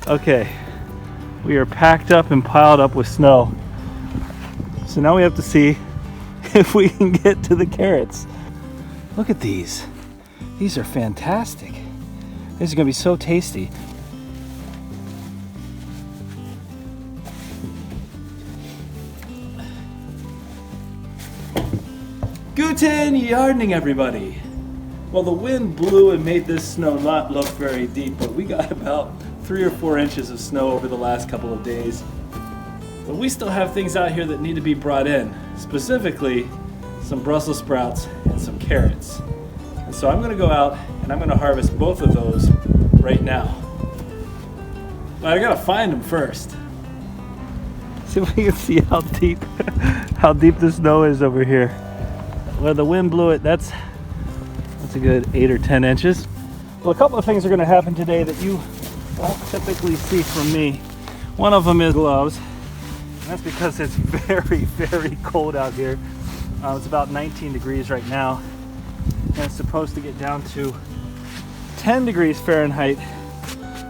Okay, we are packed up and piled up with snow. So now we have to see if we can get to the carrots. Look at these. These are fantastic. These are gonna be so tasty. Guten Yardening, everybody. Well, the wind blew and made this snow not look very deep, but we got about 3 or 4 inches of snow over the last couple of days. But we still have things out here that need to be brought in, specifically some Brussels sprouts and some carrots. And so I'm gonna go out and I'm gonna harvest both of those right now. But I gotta find them first. See if we can see how deep the snow is over here. Where the wind blew it, that's a good 8 or 10 inches. Well, a couple of things are gonna happen today that you won't typically see from me. One of them is gloves. And that's because it's very, very cold out here. It's about 19 degrees right now. And it's supposed to get down to 10 degrees Fahrenheit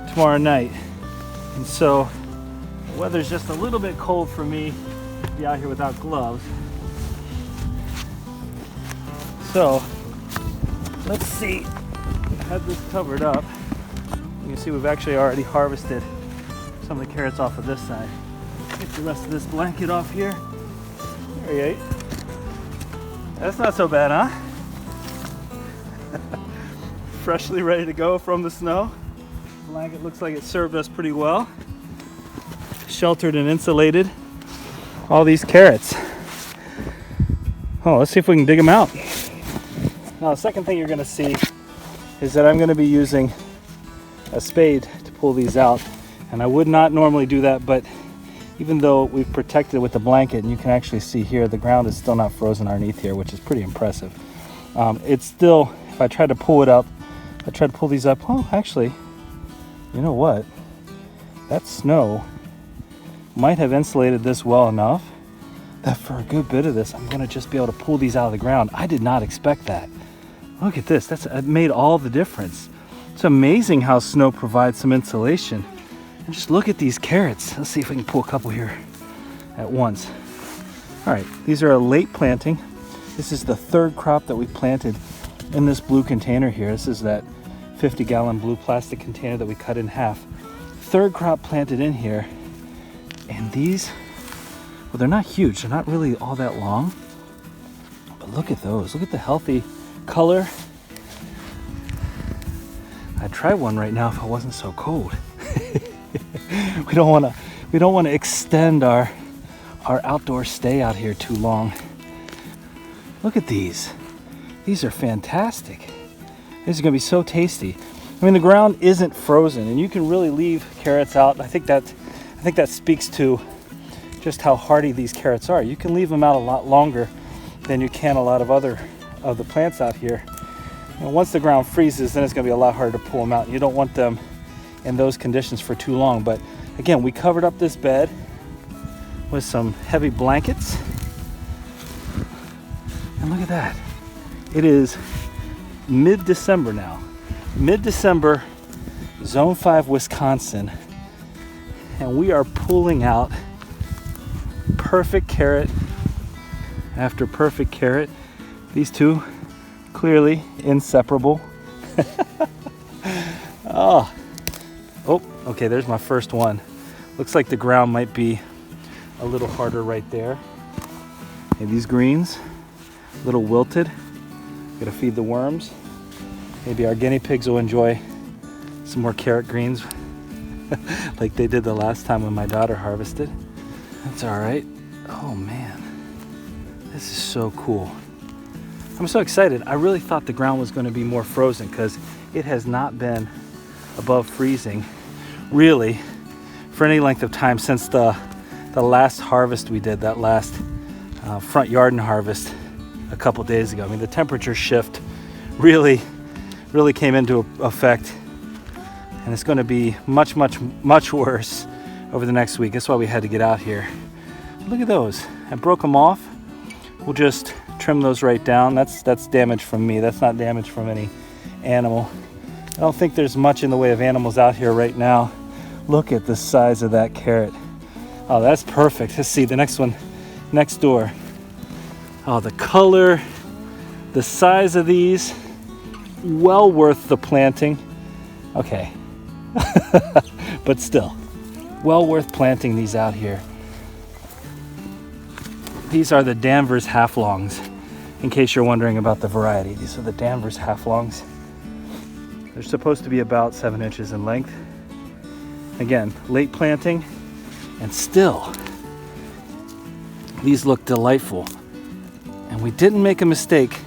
tomorrow night. And so the weather's just a little bit cold for me to be out here without gloves. So let's see. I had this covered up. You can see we've actually already harvested some of the carrots off of this side. Get the rest of this blanket off here. There you go. That's not so bad, huh? Freshly ready to go from the snow. The blanket looks like it served us pretty well. Sheltered and insulated all these carrots. Oh, let's see if we can dig them out. Now, the second thing you're going to see is that I'm going to be using a spade to pull these out. And I would not normally do that, but even though we've protected it with the blanket, and you can actually see here, the ground is still not frozen underneath here, which is pretty impressive. It's still, if I try to pull it up, I try to pull these up. Oh, actually, you know what? That snow might have insulated this well enough that for a good bit of this, I'm gonna just be able to pull these out of the ground. I did not expect that. Look at this, it made all the difference. It's amazing how snow provides some insulation. And just look at these carrots. Let's see if we can pull a couple here at once. All right, these are a late planting. This is the third crop that we planted in this blue container here. This is that 50-gallon blue plastic container that we cut in half. Third crop planted in here. And these, well, they're not huge. They're not really all that long. But look at those. Look at the healthy color. I'd try one right now if it wasn't so cold. We don't want to extend our outdoor stay out here too long. Look at these. These are fantastic. These are going to be so tasty. I mean, the ground isn't frozen, and you can really leave carrots out. I think that speaks to just how hardy these carrots are. You can leave them out a lot longer than you can a lot of other of the plants out here. And once the ground freezes, then it's going to be a lot harder to pull them out. You don't want them in those conditions for too long. But again, we covered up this bed with some heavy blankets. And look at that. It is mid-December now. Mid-December, Zone 5, Wisconsin. And we are pulling out perfect carrot after perfect carrot. These two, clearly inseparable. Oh, okay, there's my first one. Looks like the ground might be a little harder right there. Okay, these greens, a little wilted. Gotta feed the worms. Maybe our guinea pigs will enjoy some more carrot greens like they did the last time when my daughter harvested. That's all right. Oh man, this is so cool. I'm so excited. I really thought the ground was going to be more frozen because it has not been above freezing really for any length of time since the last harvest we did, that last front garden harvest a couple days ago. I mean, the temperature shift really came into effect, and it's going to be much worse over the next week. That's why we had to get out here. Look at those. I broke them off. We'll just trim those right down. That's damage from me. That's not damage from any animal. I don't think there's much in the way of animals out here right now. Look at the size of that carrot. Oh, that's perfect. Let's see the next one next door. Oh, the color, the size of these, well worth the planting. Okay, but still, well worth planting these out here. These are the Danvers half-longs, in case you're wondering about the variety. These are the Danvers half-longs. They're supposed to be about 7 inches in length. Again, late planting, and still, these look delightful. And we didn't make a mistake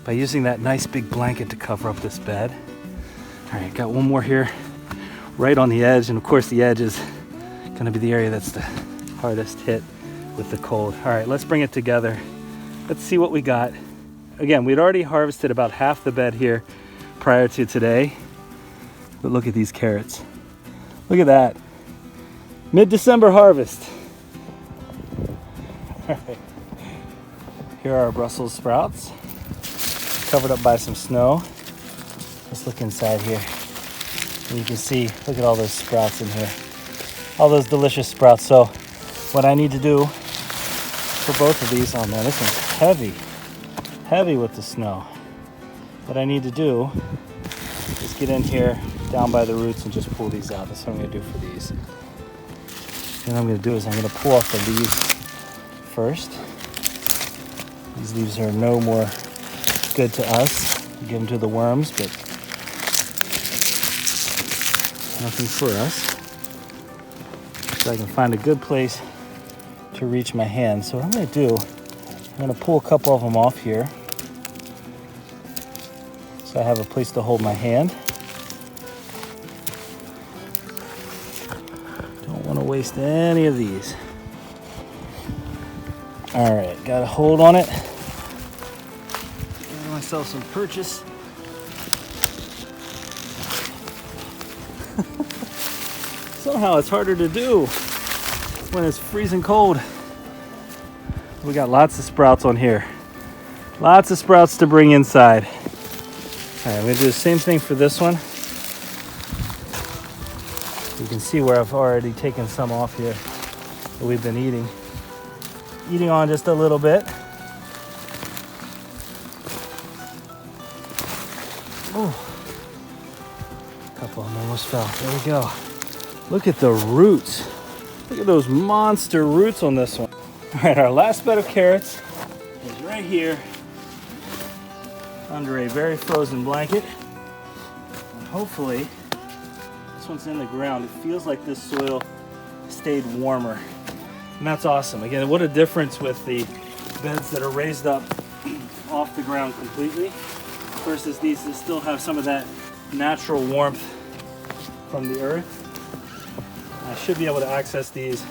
by using that nice big blanket to cover up this bed. All right, got one more here, right on the edge, and of course the edge is gonna be the area that's the hardest hit with the cold. All right, let's bring it together. Let's see what we got. Again, we'd already harvested about half the bed here prior to today, but look at these carrots. Look at that. Mid-December harvest. All right. Here are our Brussels sprouts, covered up by some snow. Let's look inside here. And you can see, look at all those sprouts in here. All those delicious sprouts. So what I need to do for both of these, oh man, this one's heavy with the snow. What I need to do is get in here down by the roots and just pull these out. That's what I'm gonna do for these. And what I'm gonna do is I'm gonna pull off the leaves first. These leaves are no more good to us. We give them to the worms, but nothing for us. So I can find a good place to reach my hand. So what I'm gonna do, I'm gonna pull a couple of them off here, so I have a place to hold my hand. Don't want to waste any of these. All right, got a hold on it. Give myself some purchase. Somehow it's harder to do when it's freezing cold. We got lots of sprouts on here. Lots of sprouts to bring inside. All right, I'm gonna do the same thing for this one. You can see where I've already taken some off here that we've been eating on just a little bit. Oh, a couple of them almost fell. There we go. Look at the roots. Look at those monster roots on this one. All right, our last bed of carrots is right here under a very frozen blanket. And hopefully, this one's in the ground. It feels like this soil stayed warmer. And that's awesome. Again, what a difference with the beds that are raised up off the ground completely versus these that still have some of that natural warmth from the earth. I should be able to access these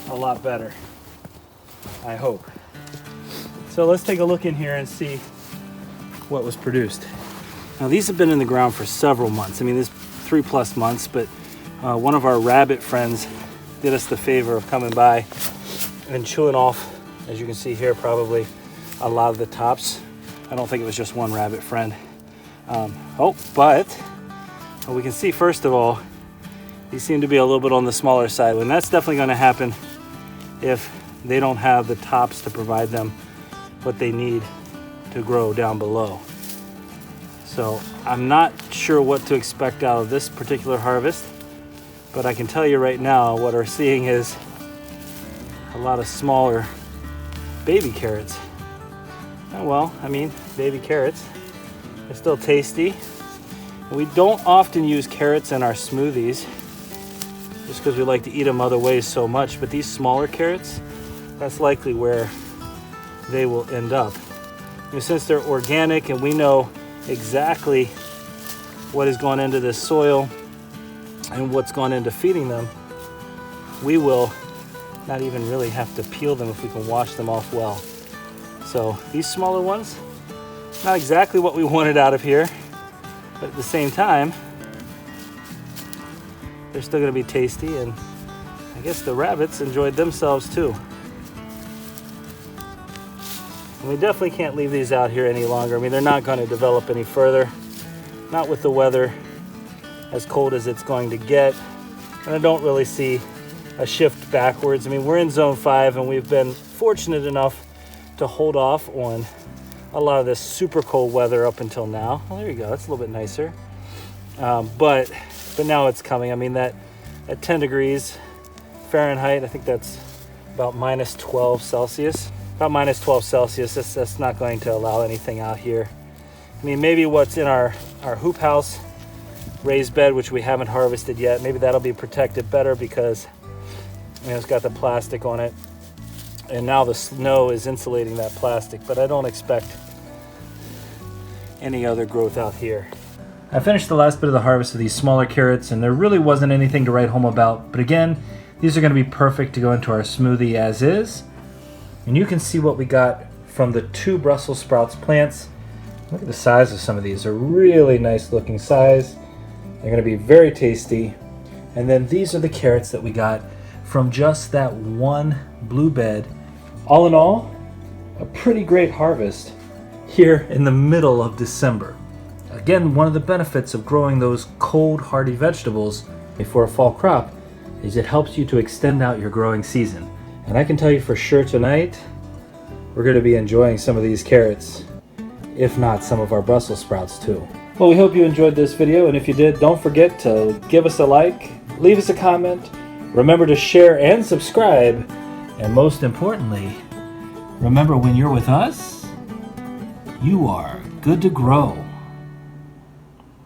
a lot better, I hope. So let's take a look in here and see what was produced. Now these have been in the ground for several months. I mean, this 3+ months, but one of our rabbit friends did us the favor of coming by and chewing off, as you can see here, probably a lot of the tops. I don't think it was just one rabbit friend. But we can see, first of all, these seem to be a little bit on the smaller side, and that's definitely going to happen if they don't have the tops to provide them what they need to grow down below. So I'm not sure what to expect out of this particular harvest, but I can tell you right now what we're seeing is a lot of smaller baby carrots. Oh, well, I mean, baby carrots, they're still tasty. We don't often use carrots in our smoothies just because we like to eat them other ways so much, but these smaller carrots, that's likely where they will end up. And since they're organic and we know exactly what has gone into this soil and what's gone into feeding them, we will not even really have to peel them if we can wash them off well. So these smaller ones, not exactly what we wanted out of here, but at the same time, they're still going to be tasty, and I guess the rabbits enjoyed themselves too. And we definitely can't leave these out here any longer. I mean, they're not going to develop any further, not with the weather as cold as it's going to get. and I don't really see a shift backwards. I mean, we're in zone 5 and we've been fortunate enough to hold off on a lot of this super cold weather up until now. Well, there you go, that's a little bit nicer. But now it's coming. I mean, that at 10 degrees Fahrenheit, I think that's about minus 12 Celsius. About minus 12 Celsius, that's not going to allow anything out here. I mean, maybe what's in our hoop house raised bed, which we haven't harvested yet, maybe that'll be protected better because, you know, it's got the plastic on it. And now the snow is insulating that plastic, but I don't expect any other growth out here. I finished the last bit of the harvest of these smaller carrots, and there really wasn't anything to write home about. But again, these are going to be perfect to go into our smoothie as is. And you can see what we got from the 2 Brussels sprouts plants. Look at the size of some of these. They're really nice looking size. They're going to be very tasty. And then these are the carrots that we got from just that one blue bed. All in all, a pretty great harvest here in the middle of December. Again, one of the benefits of growing those cold, hardy vegetables before a fall crop is it helps you to extend out your growing season. And I can tell you for sure tonight, we're going to be enjoying some of these carrots, if not some of our Brussels sprouts too. Well, we hope you enjoyed this video, and if you did, don't forget to give us a like, leave us a comment, remember to share and subscribe, and most importantly, remember when you're with us, you are good to grow.